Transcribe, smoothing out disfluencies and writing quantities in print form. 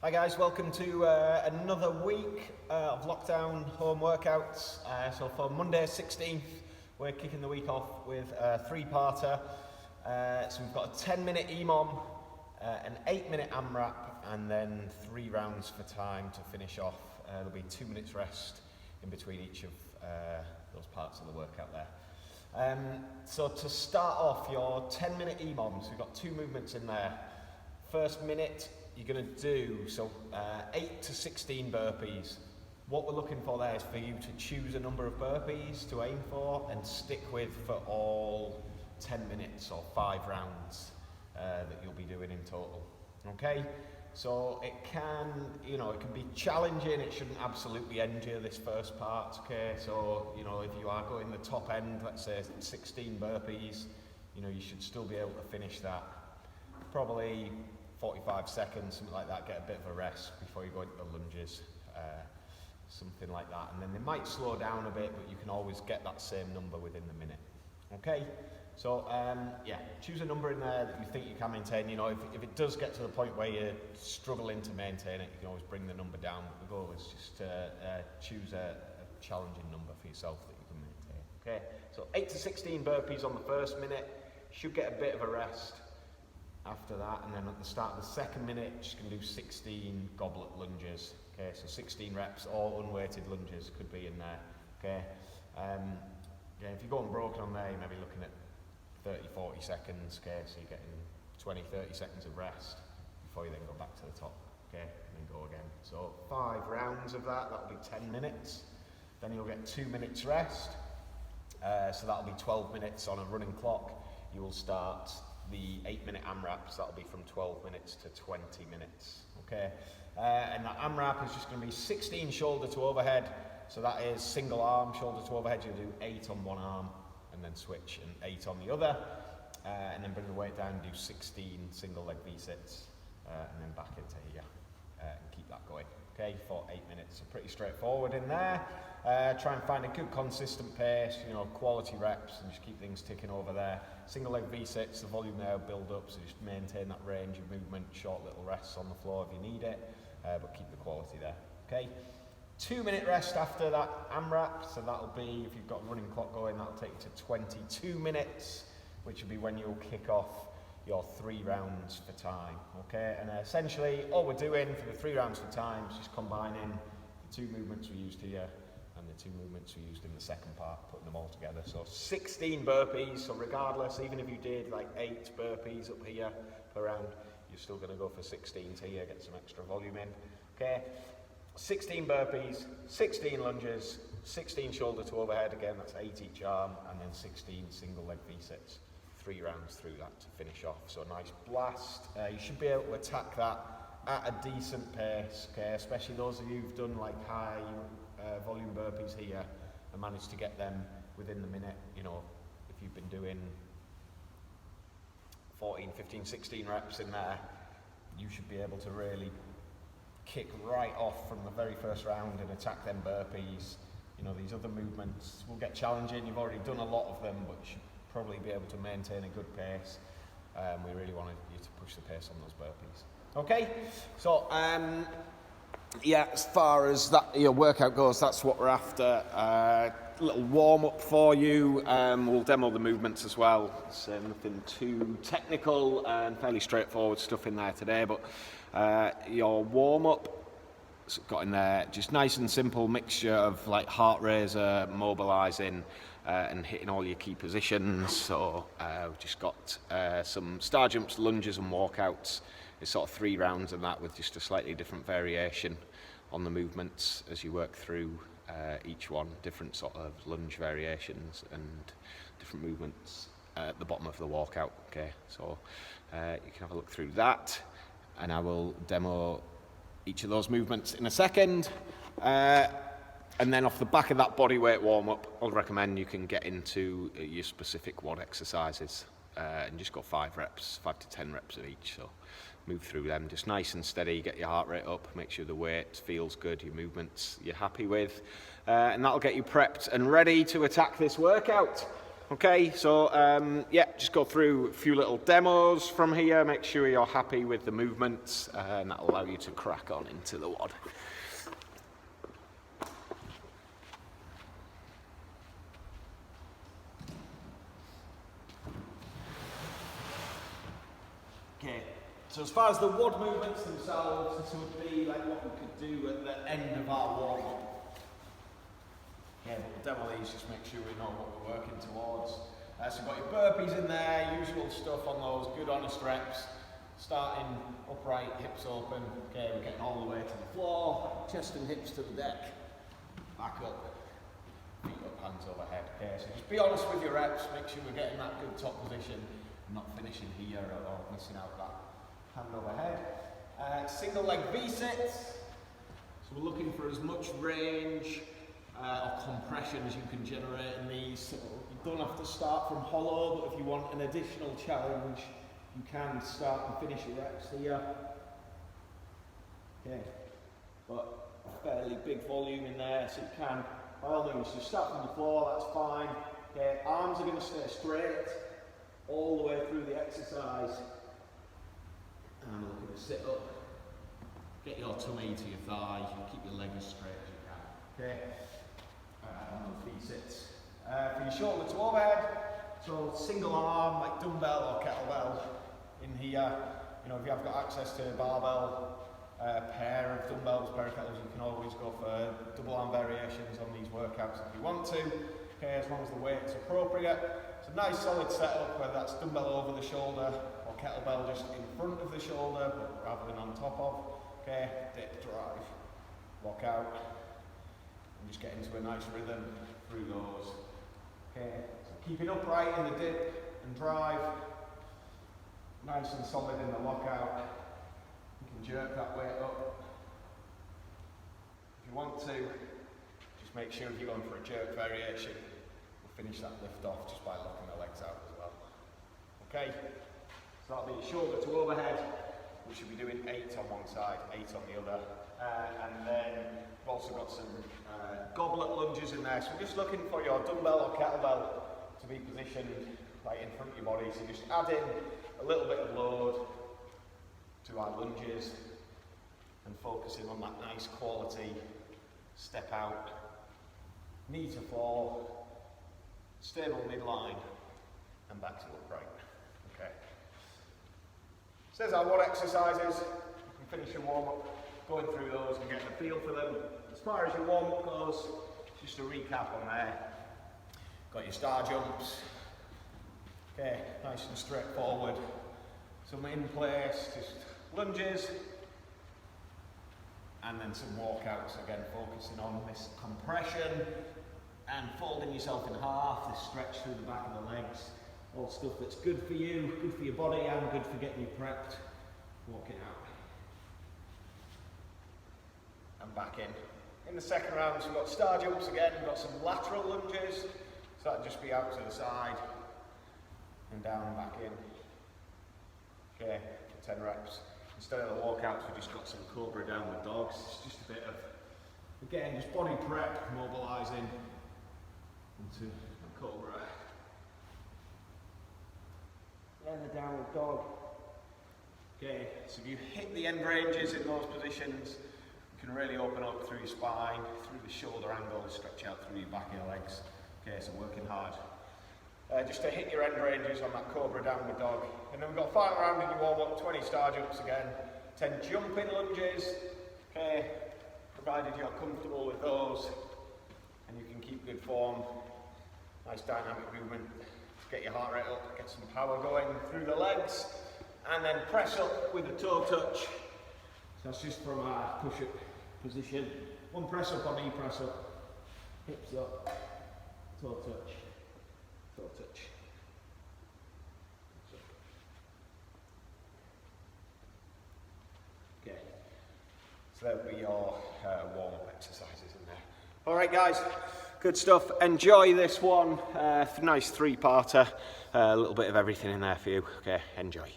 Hi guys, welcome to another week of lockdown home workouts. So for Monday 16th, we're kicking the week off with a three-parter. So we've got a 10-minute EMOM, an 8-minute AMRAP, and then 3 rounds for time to finish off. There'll be 2 minutes rest in between each of those parts of the workout there. So to start off your 10-minute EMOMs, we've got 2 movements in there. First minute, you're going to do 8 to 16 burpees. What we're looking for there is for you to choose a number of burpees to aim for and stick with for all 10 minutes or 5 rounds that you'll be doing in total. Okay, so it can be challenging. It shouldn't absolutely end you this first part. Okay, so if you are going the top end, let's say 16 burpees, you should still be able to finish that. Probably 45 seconds, something like that, get a bit of a rest before you go into the lunges, something like that. And then they might slow down a bit, but you can always get that same number within the minute. Okay, so choose a number in there that you think you can maintain. If it does get to the point where you're struggling to maintain it, you can always bring the number down. But the goal is just to choose a challenging number for yourself that you can maintain. Okay, so 8 to 16 burpees on the first minute, should get a bit of a rest after that, and then at the start of the second minute, just going to do 16 goblet lunges. Okay, so 16 reps, all unweighted lunges could be in there. Okay, if you're going broken on there, you may be looking at 30-40 seconds. Okay, so you're getting 20-30 seconds of rest before you then go back to the top. Okay, and then go again. So 5 rounds of that, that'll be 10 minutes. Then you'll get 2 minutes rest. So that'll be 12 minutes on a running clock. You will start the 8-minute AMRAP, so that'll be from 12 minutes to 20 minutes, okay? And that AMRAP is just going to be 16 shoulder to overhead, so that is single arm shoulder to overhead. You'll do 8 on one arm, and then switch, and 8 on the other, and then bring the weight down and do 16 single leg V-sits, and then back into here, and keep that going, okay, for 8 minutes. So pretty straightforward in there. Try and find a good consistent pace, quality reps, and just keep things ticking over there. Single leg V-sits, the volume there will build up, so just maintain that range of movement, short little rests on the floor if you need it, but keep the quality there, okay? 2-minute rest after that AMRAP, so that'll be, if you've got a running clock going, that'll take you to 22 minutes, which will be when you'll kick off your 3 rounds for time, okay? And essentially, all we're doing for the 3 rounds for time is just combining the 2 movements we used here and the 2 movements we used in the second part, putting them all together. So 16 burpees, so regardless, even if you did like 8 burpees up here per round, you're still going to go for 16 here, get some extra volume in, okay? 16 burpees, 16 lunges, 16 shoulder to overhead, again that's 8 each arm, and then 16 single leg V-sits. 3 rounds through that to finish off, so a nice blast. You should be able to attack that at a decent pace, okay? Especially those of you who've done like high volume burpees here and managed to get them within the minute. If you've been doing 14, 15, 16 reps in there, you should be able to really kick right off from the very first round and attack them burpees. These other movements will get challenging. You've already done a lot of them, but you should probably be able to maintain a good pace. We really wanted you to push the pace on those burpees. Okay, so as far as that your workout goes, that's what we're after. Little warm up for you. We'll demo the movements as well. So nothing too technical and fairly straightforward stuff in there today. But your warm up, got in there just nice and simple mixture of like heart raiser, mobilizing, and hitting all your key positions. So we've just got some star jumps, lunges and walkouts. It's sort of 3 rounds of that with just a slightly different variation on the movements as you work through each one, different sort of lunge variations and different movements at the bottom of the walkout. Okay, so you can have a look through that, and I will demo each of those movements in a second. And then off the back of that bodyweight warm-up, I'll recommend you can get into your specific WOD exercises and just go 5 to 10 reps of each. So move through them just nice and steady, get your heart rate up, make sure the weight feels good, your movements you're happy with, and that'll get you prepped and ready to attack this workout. Okay, so yeah, just go through a few little demos from here, make sure you're happy with the movements, and that'll allow you to crack on into the WOD. Okay, so as far as the WOD movements themselves, this would be like what we could do at the end of our warm-up. Yeah, but we'll demo these, just make sure we know what we're working towards. So you've got your burpees in there, usual stuff on those, good honest reps. Starting upright, hips open. Okay, we're getting all the way to the floor, chest and hips to the deck. Back up, feet up, hands overhead. Okay, so just be honest with your reps, make sure we're getting that good top position, and not finishing here or missing out that hand overhead. Single leg V-sits. So we're looking for as much range or compression as you can generate in these. So you don't have to start from hollow, but if you want an additional challenge, you can start and finish your reps here. Okay, but a fairly big volume in there, so you can, by all means, just start from the floor, that's fine. Okay, arms are going to stay straight all the way through the exercise. And we're looking to sit up, get your tummy to your thigh, keep your leg as straight as you can. Okay. On those V-sits. For your shoulder to overhead, so single arm like dumbbell or kettlebell in here. You know, if you have got access to a barbell, pair of dumbbells, pair of kettlebells, you can always go for double arm variations on these workouts if you want to. Okay, as long as the weight's appropriate. It's a nice solid setup, whether that's dumbbell over the shoulder or kettlebell just in front of the shoulder, but rather than on top of. Okay, dip, drive, walk out. And just get into a nice rhythm through those. Okay, so keep it upright in the dip and drive. Nice and solid in the lockout. You can jerk that weight up. If you want to, just make sure if you're going for a jerk variation, you'll finish that lift off just by locking the legs out as well. Okay, so that'll be shoulder to overhead. We should be doing 8 on one side, 8 on the other. And then we've also got some goblet lunges in there. So we're just looking for your dumbbell or kettlebell to be positioned right in front of your body. So just add in a little bit of load to our lunges and focusing on that nice quality step out, knee to floor, stable midline, and back to upright. Okay. Says our WOD exercises. You can finish your warm-up going through those and getting a feel for them. As far as your warm-up goes, just a recap on there. Got your star jumps. Okay, nice and straightforward. Some in place, just lunges. And then some walkouts, again focusing on this compression and folding yourself in half, this stretch through the back of the legs. All stuff that's good for you, good for your body, and good for getting you prepped. Walk it out. And back in. In the second round, so we've got star jumps again, we've got some lateral lunges, so that'll just be out to the side, and down and back in. Okay, 10 reps. Instead of the walkouts, we've just got some cobra downward dogs. It's just a bit of, again, just body prep, mobilising into a cobra. Then the downward dog. Okay, so if you hit the end ranges in those positions, you can really open up through your spine, through the shoulder angle, stretch out through your back of your legs. Okay, so working hard. Just to hit your end ranges on that cobra downward dog. And then we've got final round in your warm-up, 20 star jumps again, 10 jumping lunges. Okay, provided you're comfortable with those and you can keep good form. Nice dynamic movement. Get your heart rate up, get some power going through the legs, and then press up with a toe touch. So that's just from our push-up position. One press up on knee press up, hips up, toe touch, toe touch. Okay, so that'll be your warm-up exercises in there. All right, guys. Good stuff. Enjoy this one. Nice 3-parter. A little bit of everything in there for you. Okay, enjoy.